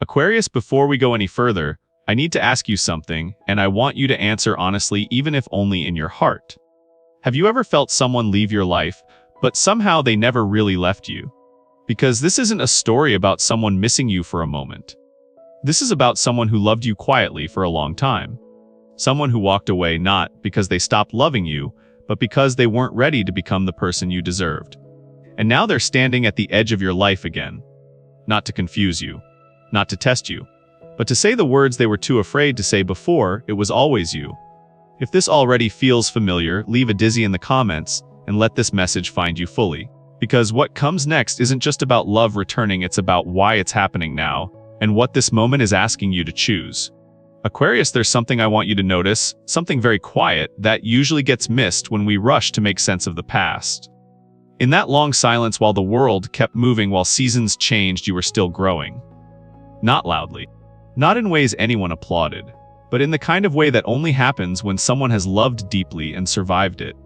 Aquarius, before we go any further, I need to ask you something, and I want you to answer honestly, even if only in your heart. Have you ever felt someone leave your life, but somehow they never really left you? Because this isn't a story about someone missing you for a moment. This is about someone who loved you quietly for a long time. Someone who walked away not because they stopped loving you, but because they weren't ready to become the person you deserved. And now they're standing at the edge of your life again. Not to confuse you, not to test you, but to say the words they were too afraid to say before, it was always you. If this already feels familiar, leave a dizzy in the comments and let this message find you fully. Because what comes next isn't just about love returning, it's about why it's happening now, and what this moment is asking you to choose. Aquarius, there's something I want you to notice, something very quiet that usually gets missed when we rush to make sense of the past. In that long silence while the world kept moving, while seasons changed, you were still growing. Not loudly. Not in ways anyone applauded, but in the kind of way that only happens when someone has loved deeply and survived it.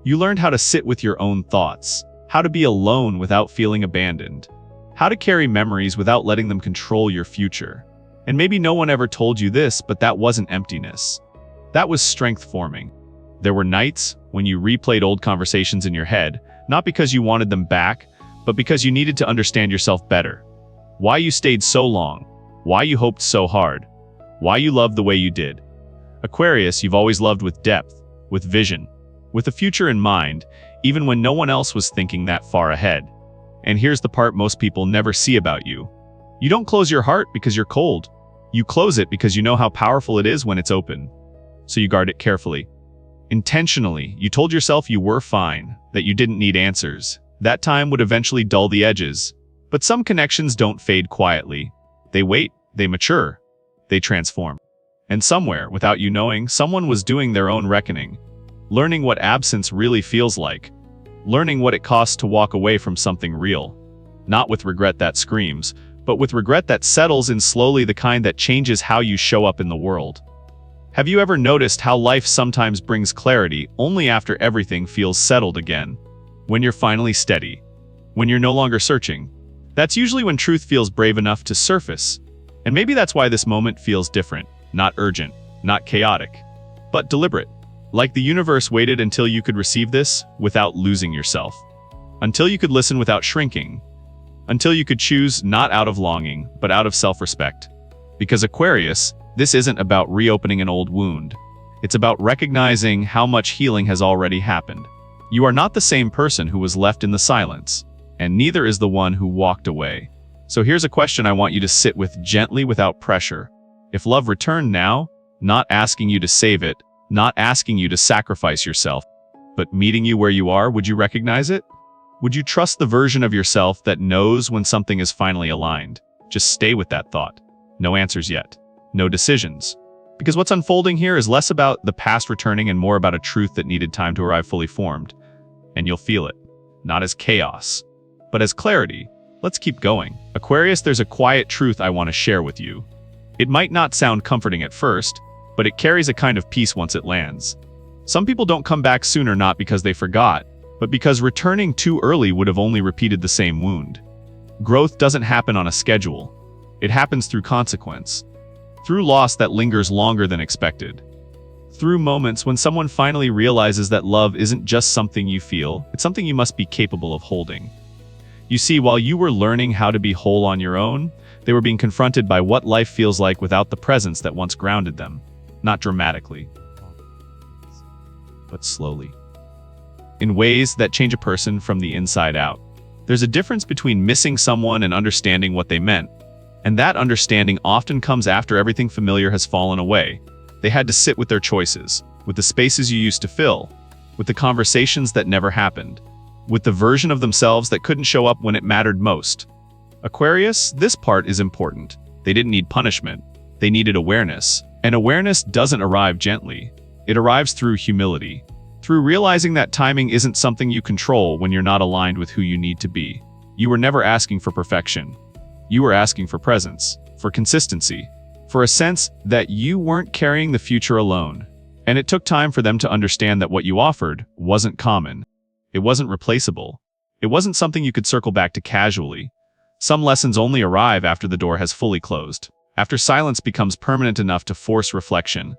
You learned how to sit with your own thoughts, how to be alone without feeling abandoned, how to carry memories without letting them control your future. And maybe no one ever told you this, but that wasn't emptiness. That was strength forming. There were nights when you replayed old conversations in your head, not because you wanted them back, but because you needed to understand yourself better. Why you stayed so long, why you hoped so hard, why you loved the way you did. Aquarius, you've always loved with depth, with vision, with the future in mind, even when no one else was thinking that far ahead. And here's the part most people never see about you. You don't close your heart because you're cold. You close it because you know how powerful it is when it's open. So you guard it carefully. Intentionally, you told yourself you were fine, that you didn't need answers. That time would eventually dull the edges. But some connections don't fade quietly. They wait, they mature, they transform. And somewhere, without you knowing, someone was doing their own reckoning. Learning what absence really feels like. Learning what it costs to walk away from something real. Not with regret that screams, but with regret that settles in slowly, the kind that changes how you show up in the world. Have you ever noticed how life sometimes brings clarity only after everything feels settled again? When you're finally steady. When you're no longer searching. That's usually when truth feels brave enough to surface. And maybe that's why this moment feels different, not urgent, not chaotic, but deliberate. Like the universe waited until you could receive this without losing yourself. Until you could listen without shrinking. Until you could choose not out of longing, but out of self-respect. Because Aquarius, this isn't about reopening an old wound. It's about recognizing how much healing has already happened. You are not the same person who was left in the silence, and neither is the one who walked away. So here's a question I want you to sit with gently without pressure. If love returned now, not asking you to save it, not asking you to sacrifice yourself, but meeting you where you are, would you recognize it? Would you trust the version of yourself that knows when something is finally aligned? Just stay with that thought. No answers yet. No decisions. Because what's unfolding here is less about the past returning and more about a truth that needed time to arrive fully formed. And you'll feel it. Not as chaos, but as clarity. Let's keep going. Aquarius, there's a quiet truth I want to share with you. It might not sound comforting at first, but it carries a kind of peace once it lands. Some people don't come back sooner, not because they forgot, but because returning too early would have only repeated the same wound. Growth doesn't happen on a schedule. It happens through consequence. Through loss that lingers longer than expected. Through moments when someone finally realizes that love isn't just something you feel, it's something you must be capable of holding. You see, while you were learning how to be whole on your own, they were being confronted by what life feels like without the presence that once grounded them. Not dramatically, but slowly. In ways that change a person from the inside out. There's a difference between missing someone and understanding what they meant. And that understanding often comes after everything familiar has fallen away. They had to sit with their choices, with the spaces you used to fill, with the conversations that never happened, with the version of themselves that couldn't show up when it mattered most. Aquarius, this part is important. They didn't need punishment. They needed awareness. And awareness doesn't arrive gently. It arrives through humility. Through realizing that timing isn't something you control when you're not aligned with who you need to be. You were never asking for perfection. You were asking for presence, for consistency, for a sense that you weren't carrying the future alone. And it took time for them to understand that what you offered wasn't common. It wasn't replaceable. It wasn't something you could circle back to casually. Some lessons only arrive after the door has fully closed, after silence becomes permanent enough to force reflection.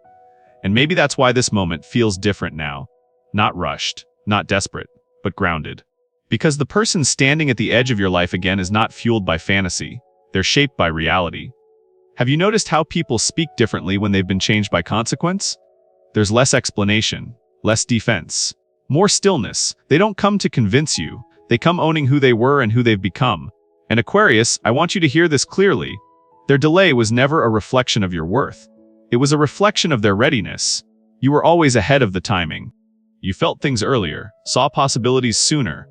And maybe that's why this moment feels different now. Not rushed, not desperate, but grounded. Because the person standing at the edge of your life again is not fueled by fantasy. They're shaped by reality. Have you noticed how people speak differently when they've been changed by consequence? There's less explanation, less defense, more stillness. They don't come to convince you. They come owning who they were and who they've become. And Aquarius, I want you to hear this clearly. Their delay was never a reflection of your worth. It was a reflection of their readiness. You were always ahead of the timing. You felt things earlier, saw possibilities sooner,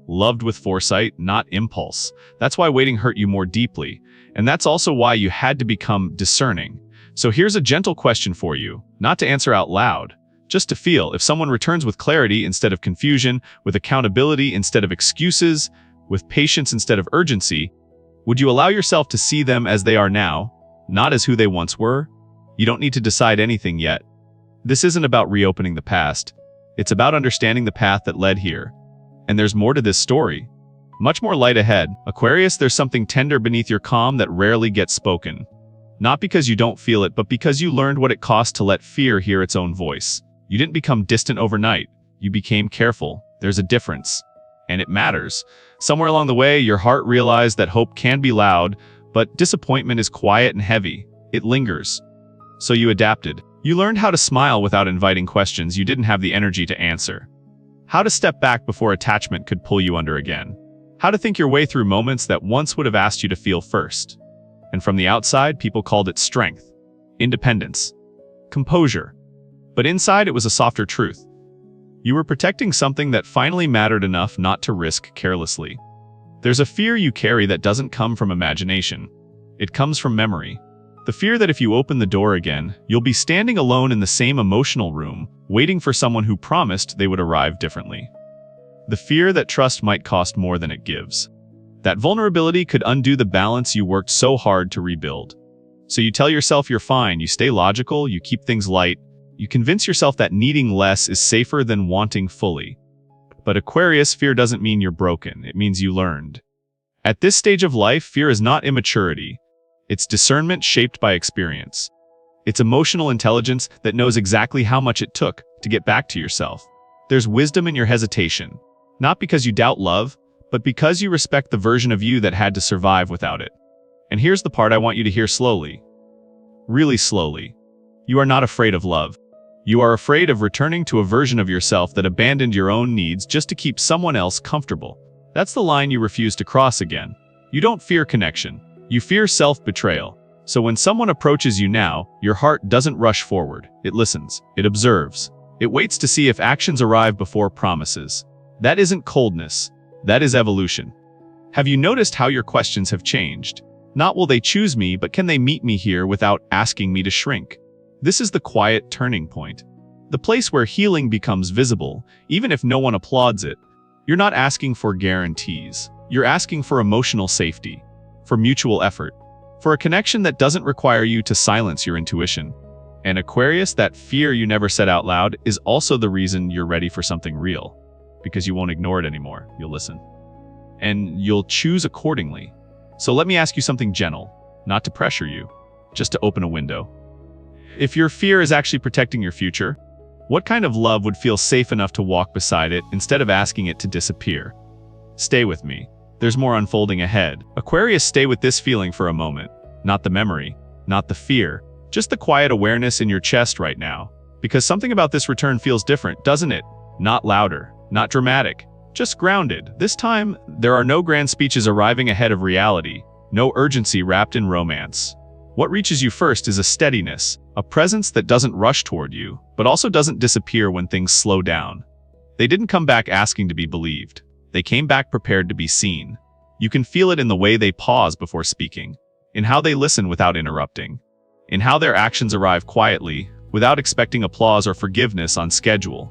loved with foresight, not impulse. That's why waiting hurt you more deeply. And that's also why you had to become discerning. So here's a gentle question for you, not to answer out loud, just to feel. If someone returns with clarity instead of confusion, with accountability instead of excuses, with patience instead of urgency, would you allow yourself to see them as they are now, not as who they once were? You don't need to decide anything yet. This isn't about reopening the past. It's about understanding the path that led here. And there's more to this story. Much more light ahead. Aquarius, there's something tender beneath your calm that rarely gets spoken. Not because you don't feel it, but because you learned what it cost to let fear hear its own voice. You didn't become distant overnight. You became careful. There's a difference. And it matters. Somewhere along the way, your heart realized that hope can be loud, but disappointment is quiet and heavy. It lingers. So you adapted. You learned how to smile without inviting questions you didn't have the energy to answer. How to step back before attachment could pull you under again. How to think your way through moments that once would have asked you to feel first. And from the outside, people called it strength, independence, composure. But inside, it was a softer truth. You were protecting something that finally mattered enough not to risk carelessly. There's a fear you carry that doesn't come from imagination. It comes from memory. The fear that if you open the door again, you'll be standing alone in the same emotional room, waiting for someone who promised they would arrive differently. The fear that trust might cost more than it gives. That vulnerability could undo the balance you worked so hard to rebuild. So you tell yourself you're fine, you stay logical, you keep things light, you convince yourself that needing less is safer than wanting fully. But Aquarius, fear doesn't mean you're broken, it means you learned. At this stage of life, fear is not immaturity. It's discernment shaped by experience. It's emotional intelligence that knows exactly how much it took to get back to yourself. There's wisdom in your hesitation, not because you doubt love, but because you respect the version of you that had to survive without it. And here's the part I want you to hear slowly. Really slowly. You are not afraid of love. You are afraid of returning to a version of yourself that abandoned your own needs just to keep someone else comfortable. That's the line you refuse to cross again. You don't fear connection. You fear self-betrayal. So when someone approaches you now, your heart doesn't rush forward. It listens. It observes. It waits to see if actions arrive before promises. That isn't coldness. That is evolution. Have you noticed how your questions have changed? Not will they choose me, but can they meet me here without asking me to shrink? This is the quiet turning point. The place where healing becomes visible, even if no one applauds it. You're not asking for guarantees. You're asking for emotional safety, for mutual effort, for a connection that doesn't require you to silence your intuition. And Aquarius, that fear you never said out loud, is also the reason you're ready for something real. Because you won't ignore it anymore. You'll listen. And you'll choose accordingly. So let me ask you something gentle, not to pressure you, just to open a window. If your fear is actually protecting your future, what kind of love would feel safe enough to walk beside it instead of asking it to disappear? Stay with me. There's more unfolding ahead. Aquarius, stay with this feeling for a moment. Not the memory, not the fear, just the quiet awareness in your chest right now. Because something about this return feels different, doesn't it? Not louder, not dramatic, just grounded. This time, there are no grand speeches arriving ahead of reality, no urgency wrapped in romance. What reaches you first is a steadiness, a presence that doesn't rush toward you, but also doesn't disappear when things slow down. They didn't come back asking to be believed. They came back prepared to be seen. You can feel it in the way they pause before speaking, in how they listen without interrupting, in how their actions arrive quietly, without expecting applause or forgiveness on schedule.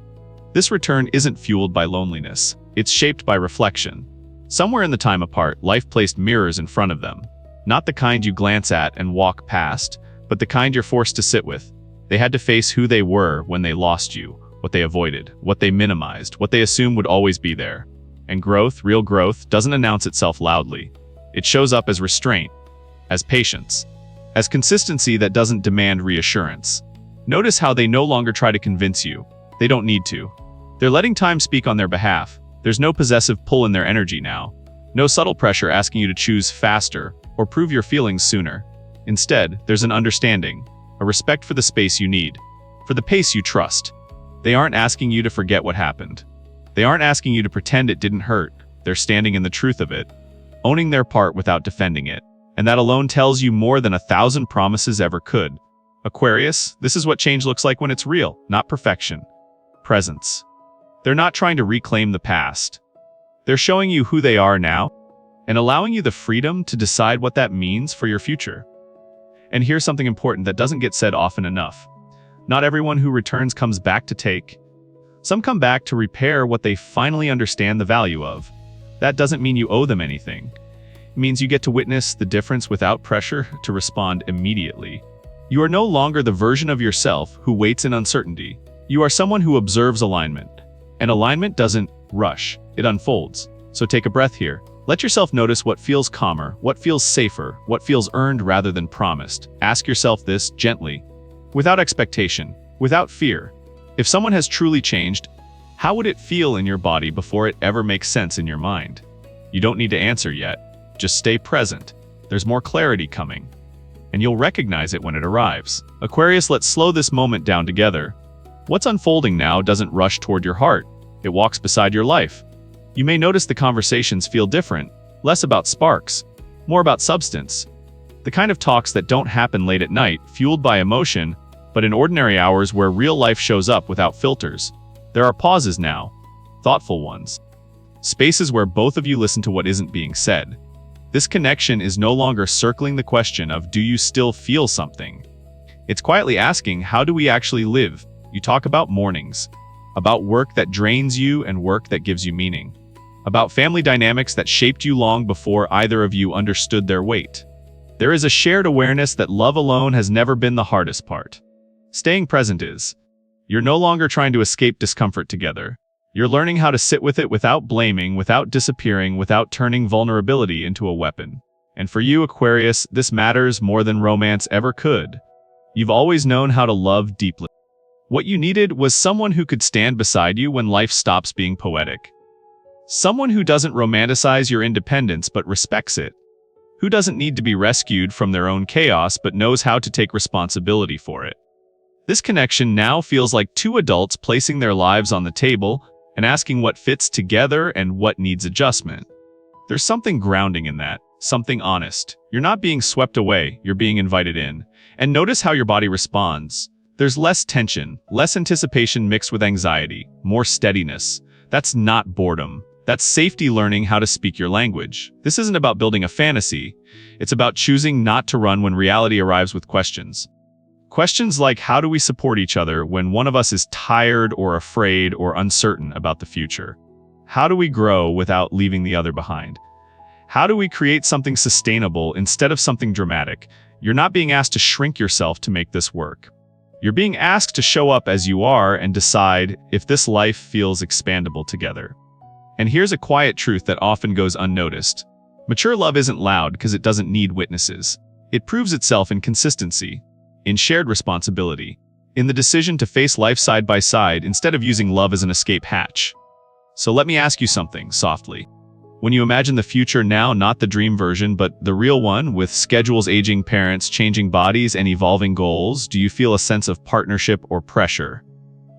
This return isn't fueled by loneliness. It's shaped by reflection. Somewhere in the time apart, life placed mirrors in front of them. Not the kind you glance at and walk past, but the kind you're forced to sit with. They had to face who they were when they lost you, what they avoided, what they minimized, what they assumed would always be there. And growth, real growth, doesn't announce itself loudly. It shows up as restraint, as patience, as consistency that doesn't demand reassurance. Notice how they no longer try to convince you. They don't need to. They're letting time speak on their behalf. There's no possessive pull in their energy now. No subtle pressure asking you to choose faster or prove your feelings sooner. Instead, there's an understanding, a respect for the space you need, for the pace you trust. They aren't asking you to forget what happened. They aren't asking you to pretend it didn't hurt. They're standing in the truth of it, owning their part without defending it. And that alone tells you more than 1,000 promises ever could. Aquarius, this is what change looks like when it's real, not perfection. Presence. They're not trying to reclaim the past. They're showing you who they are now and allowing you the freedom to decide what that means for your future. And here's something important that doesn't get said often enough. Not everyone who returns comes back to take. Some come back to repair what they finally understand the value of. That doesn't mean you owe them anything. It means you get to witness the difference without pressure to respond immediately. You are no longer the version of yourself who waits in uncertainty. You are someone who observes alignment. And alignment doesn't rush, it unfolds. So take a breath here. Let yourself notice what feels calmer, what feels safer, what feels earned rather than promised. Ask yourself this gently, without expectation, without fear. If someone has truly changed, how would it feel in your body before it ever makes sense in your mind? You don't need to answer yet. Just stay present. There's more clarity coming. And you'll recognize it when it arrives. Aquarius, let's slow this moment down together. What's unfolding now doesn't rush toward your heart. It walks beside your life. You may notice the conversations feel different, less about sparks, more about substance. The kind of talks that don't happen late at night, fueled by emotion, but in ordinary hours where real life shows up without filters. There are pauses now, thoughtful ones. Spaces where both of you listen to what isn't being said. This connection is no longer circling the question of, do you still feel something? It's quietly asking, how do we actually live? You talk about mornings, about work that drains you and work that gives you meaning, about family dynamics that shaped you long before either of you understood their weight. There is a shared awareness that love alone has never been the hardest part. Staying present is. You're no longer trying to escape discomfort together. You're learning how to sit with it without blaming, without disappearing, without turning vulnerability into a weapon. And for you, Aquarius, this matters more than romance ever could. You've always known how to love deeply. What you needed was someone who could stand beside you when life stops being poetic. Someone who doesn't romanticize your independence but respects it. Who doesn't need to be rescued from their own chaos but knows how to take responsibility for it. This connection now feels like two adults placing their lives on the table and asking what fits together and what needs adjustment. There's something grounding in that, something honest. You're not being swept away, you're being invited in. And notice how your body responds. There's less tension, less anticipation mixed with anxiety, more steadiness. That's not boredom. That's safety learning how to speak your language. This isn't about building a fantasy. It's about choosing not to run when reality arrives with questions. Questions like, how do we support each other when one of us is tired or afraid or uncertain about the future? How do we grow without leaving the other behind? How do we create something sustainable instead of something dramatic? You're not being asked to shrink yourself to make this work. You're being asked to show up as you are and decide if this life feels expandable together. And here's a quiet truth that often goes unnoticed. Mature love isn't loud because it doesn't need witnesses. It proves itself in consistency, in shared responsibility, in the decision to face life side by side instead of using love as an escape hatch. So let me ask you something softly. When you imagine the future now, not the dream version, but the real one, with schedules, aging parents, changing bodies, and evolving goals, do you feel a sense of partnership or pressure?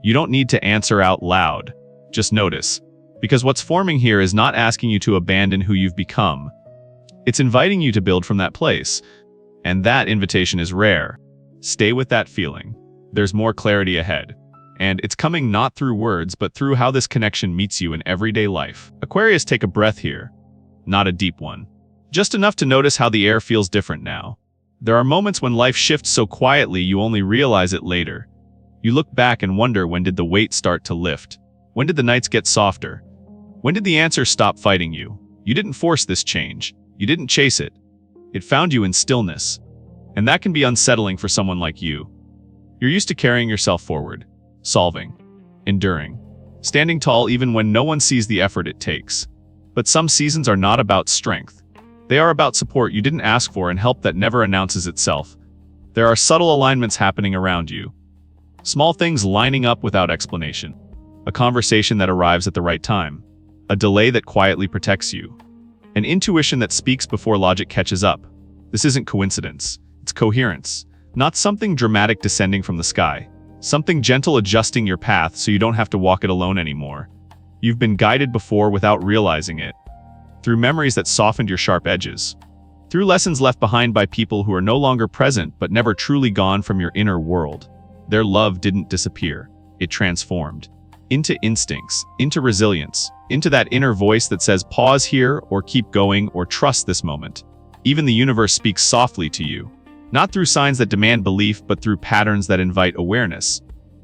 You don't need to answer out loud. Just notice. Because what's forming here is not asking you to abandon who you've become. It's inviting you to build from that place. And that invitation is rare. Stay with that feeling. There's more clarity ahead. And it's coming not through words, but through how this connection meets you in everyday life. Aquarius, take a breath here. Not a deep one. Just enough to notice how the air feels different now. There are moments when life shifts so quietly you only realize it later. You look back and wonder, when did the weight start to lift? When did the nights get softer? When did the answer stop fighting you? You didn't force this change. You didn't chase it. It found you in stillness. And that can be unsettling for someone like you. You're used to carrying yourself forward, solving, enduring, standing tall even when no one sees the effort it takes. But some seasons are not about strength. They are about support you didn't ask for and help that never announces itself. There are subtle alignments happening around you. Small things lining up without explanation. A conversation that arrives at the right time. A delay that quietly protects you. An intuition that speaks before logic catches up. This isn't coincidence. It's coherence. Not something dramatic descending from the sky. Something gentle adjusting your path so you don't have to walk it alone anymore. You've been guided before without realizing it. Through memories that softened your sharp edges. Through lessons left behind by people who are no longer present but never truly gone from your inner world. Their love didn't disappear. It transformed. Into instincts, into resilience, into that inner voice that says pause here or keep going or trust this moment. Even the universe speaks softly to you. Not through signs that demand belief, but through patterns that invite awareness.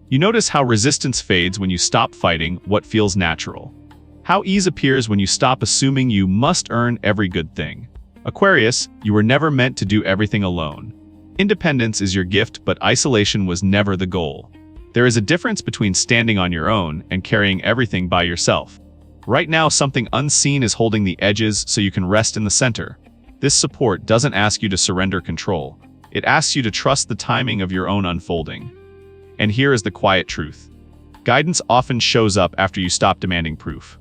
You notice how resistance fades when you stop fighting what feels natural. How ease appears when you stop assuming you must earn every good thing. Aquarius, you were never meant to do everything alone. Independence is your gift, but isolation was never the goal. There is a difference between standing on your own and carrying everything by yourself. Right now, something unseen is holding the edges so you can rest in the center. This support doesn't ask you to surrender control. It asks you to trust the timing of your own unfolding. And here is the quiet truth. Guidance often shows up after you stop demanding proof.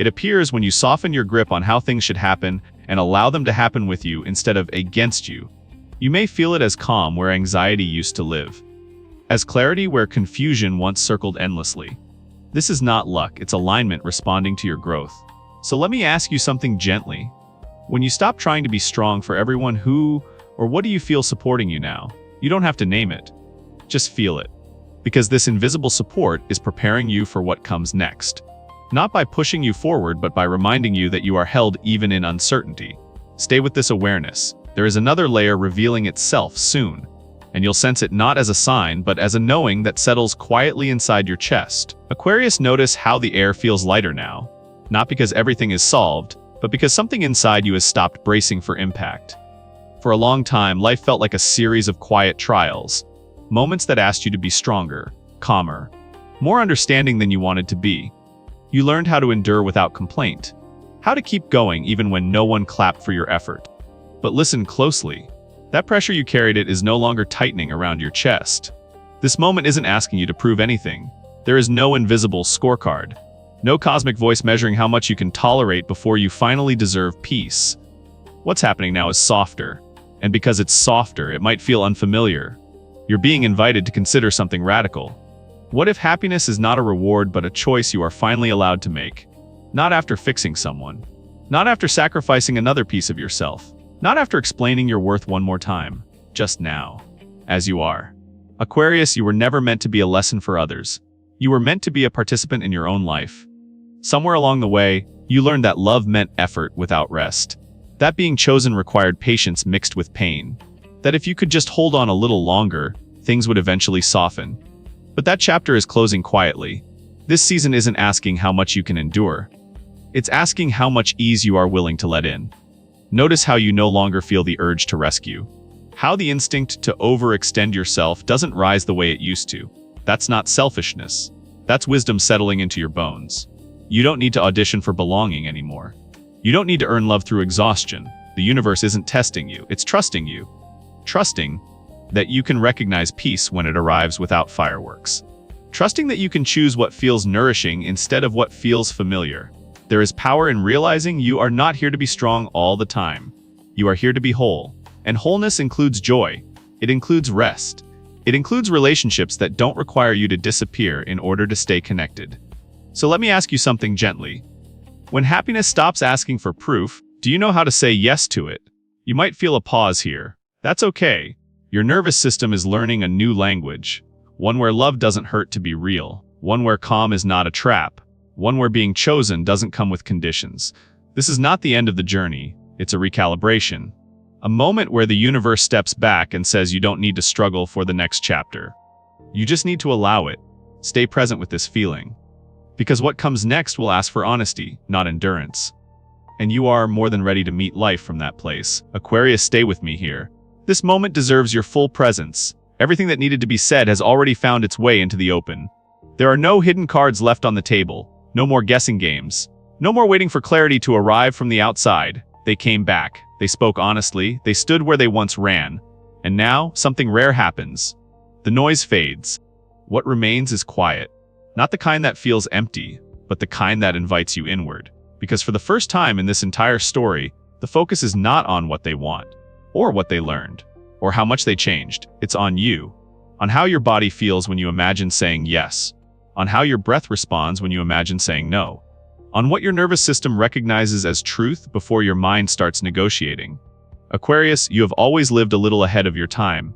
It appears when you soften your grip on how things should happen and allow them to happen with you instead of against you. You may feel it as calm where anxiety used to live. As clarity where confusion once circled endlessly. This is not luck, it's alignment responding to your growth. So let me ask you something gently. When you stop trying to be strong for everyone, who or what do you feel supporting you now? You don't have to name it. Just feel it. Because this invisible support is preparing you for what comes next. Not by pushing you forward, but by reminding you that you are held even in uncertainty. Stay with this awareness. There is another layer revealing itself soon. And you'll sense it not as a sign, but as a knowing that settles quietly inside your chest. Aquarius, notice how the air feels lighter now. Not because everything is solved, but because something inside you has stopped bracing for impact. For a long time, life felt like a series of quiet trials. Moments that asked you to be stronger, calmer, more understanding than you wanted to be. You learned how to endure without complaint. How to keep going even when no one clapped for your effort. But listen closely. That pressure you carried is no longer tightening around your chest. This moment isn't asking you to prove anything. There is no invisible scorecard. No cosmic voice measuring how much you can tolerate before you finally deserve peace. What's happening now is softer. And because it's softer, it might feel unfamiliar. You're being invited to consider something radical. What if happiness is not a reward but a choice you are finally allowed to make? Not after fixing someone. Not after sacrificing another piece of yourself. Not after explaining your worth one more time. Just now. As you are. Aquarius, you were never meant to be a lesson for others. You were meant to be a participant in your own life. Somewhere along the way, you learned that love meant effort without rest. That being chosen required patience mixed with pain. That if you could just hold on a little longer, things would eventually soften. But that chapter is closing quietly. This season isn't asking how much you can endure. It's asking how much ease you are willing to let in. Notice how you no longer feel the urge to rescue. How the instinct to overextend yourself doesn't rise the way it used to. That's not selfishness. That's wisdom settling into your bones. You don't need to audition for belonging anymore. You don't need to earn love through exhaustion. The universe isn't testing you, it's trusting you. Trusting that you can recognize peace when it arrives without fireworks. Trusting that you can choose what feels nourishing instead of what feels familiar. There is power in realizing you are not here to be strong all the time. You are here to be whole. And wholeness includes joy. It includes rest. It includes relationships that don't require you to disappear in order to stay connected. So let me ask you something gently. When happiness stops asking for proof, do you know how to say yes to it? You might feel a pause here. That's okay. Your nervous system is learning a new language. One where love doesn't hurt to be real. One where calm is not a trap. One where being chosen doesn't come with conditions. This is not the end of the journey. It's a recalibration. A moment where the universe steps back and says you don't need to struggle for the next chapter. You just need to allow it. Stay present with this feeling. Because what comes next will ask for honesty, not endurance. And you are more than ready to meet life from that place. Aquarius, stay with me here. This moment deserves your full presence. Everything that needed to be said has already found its way into the open. There are no hidden cards left on the table. No more guessing games. No more waiting for clarity to arrive from the outside. They came back. They spoke honestly, they stood where they once ran. And now, something rare happens. The noise fades. What remains is quiet. Not the kind that feels empty, but the kind that invites you inward. Because for the first time in this entire story, the focus is not on what they want, or what they learned, or how much they changed. It's on you. On how your body feels when you imagine saying yes. On how your breath responds when you imagine saying no. On what your nervous system recognizes as truth before your mind starts negotiating. Aquarius, you have always lived a little ahead of your time.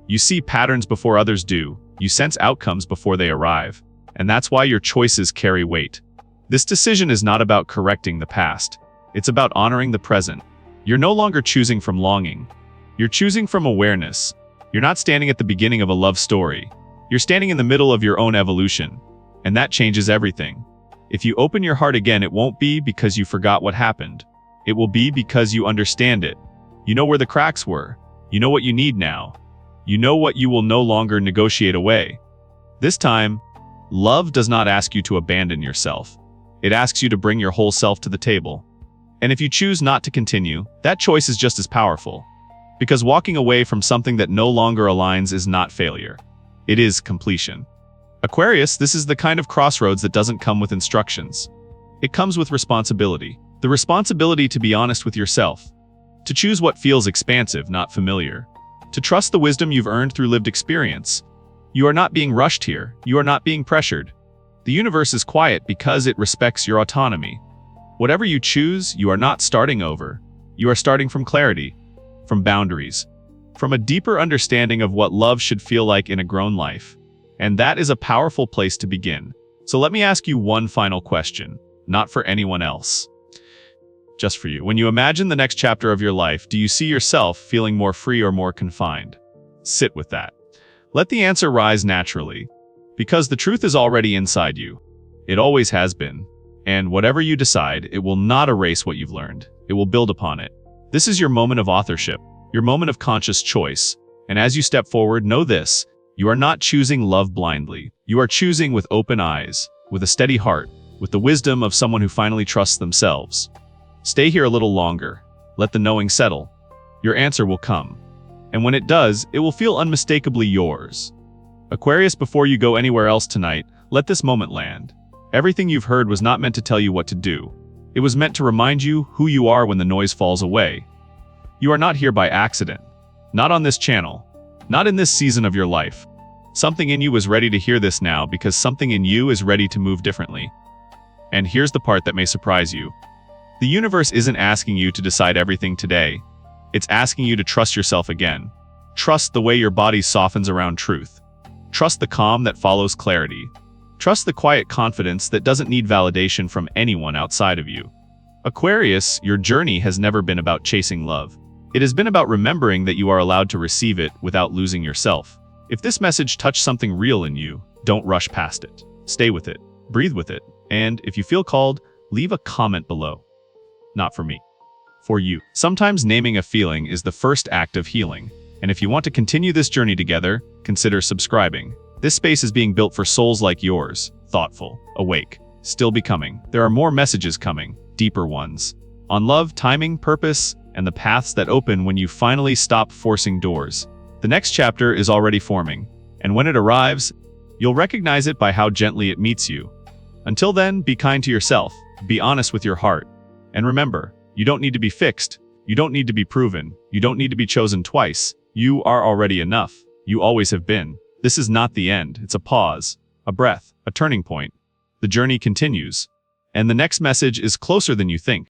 You see patterns before others do. You sense outcomes before they arrive. And that's why your choices carry weight. This decision is not about correcting the past. It's about honoring the present. You're no longer choosing from longing. You're choosing from awareness. You're not standing at the beginning of a love story. You're standing in the middle of your own evolution. And that changes everything. If you open your heart again, it won't be because you forgot what happened. It will be because you understand it. You know where the cracks were. You know what you need now. You know what you will no longer negotiate away. This time, love does not ask you to abandon yourself. It asks you to bring your whole self to the table. And if you choose not to continue, that choice is just as powerful. Because walking away from something that no longer aligns is not failure. It is completion. Aquarius, this is the kind of crossroads that doesn't come with instructions. It comes with responsibility. The responsibility to be honest with yourself. To choose what feels expansive, not familiar. To trust the wisdom you've earned through lived experience. You are not being rushed here. You are not being pressured. The universe is quiet because it respects your autonomy. Whatever you choose, you are not starting over. You are starting from clarity, from boundaries, from a deeper understanding of what love should feel like in a grown life. And that is a powerful place to begin. So let me ask you one final question, not for anyone else. Just for you. When you imagine the next chapter of your life, do you see yourself feeling more free or more confined? Sit with that. Let the answer rise naturally. Because the truth is already inside you. It always has been. And whatever you decide, it will not erase what you've learned. It will build upon it. This is your moment of authorship, your moment of conscious choice. And as you step forward, know this. You are not choosing love blindly. You are choosing with open eyes, with a steady heart, with the wisdom of someone who finally trusts themselves. Stay here a little longer. Let the knowing settle. Your answer will come. And when it does, it will feel unmistakably yours. Aquarius, before you go anywhere else tonight, let this moment land. Everything you've heard was not meant to tell you what to do. It was meant to remind you who you are when the noise falls away. You are not here by accident. Not on this channel. Not in this season of your life. Something in you is ready to hear this now because something in you is ready to move differently. And here's the part that may surprise you. The universe isn't asking you to decide everything today. It's asking you to trust yourself again. Trust the way your body softens around truth. Trust the calm that follows clarity. Trust the quiet confidence that doesn't need validation from anyone outside of you. Aquarius, your journey has never been about chasing love. It has been about remembering that you are allowed to receive it without losing yourself. If this message touched something real in you, don't rush past it. Stay with it. Breathe with it. And if you feel called, leave a comment below. Not for me. For you. Sometimes naming a feeling is the first act of healing. And if you want to continue this journey together, consider subscribing. This space is being built for souls like yours, thoughtful, awake, still becoming. There are more messages coming, deeper ones, on love, timing, purpose, and the paths that open when you finally stop forcing doors. The next chapter is already forming, and when it arrives, you'll recognize it by how gently it meets you. Until then, be kind to yourself, be honest with your heart, and remember, you don't need to be fixed, you don't need to be proven, you don't need to be chosen twice. You are already enough. You always have been. This is not the end. It's a pause, a breath, a turning point. The journey continues. And the next message is closer than you think.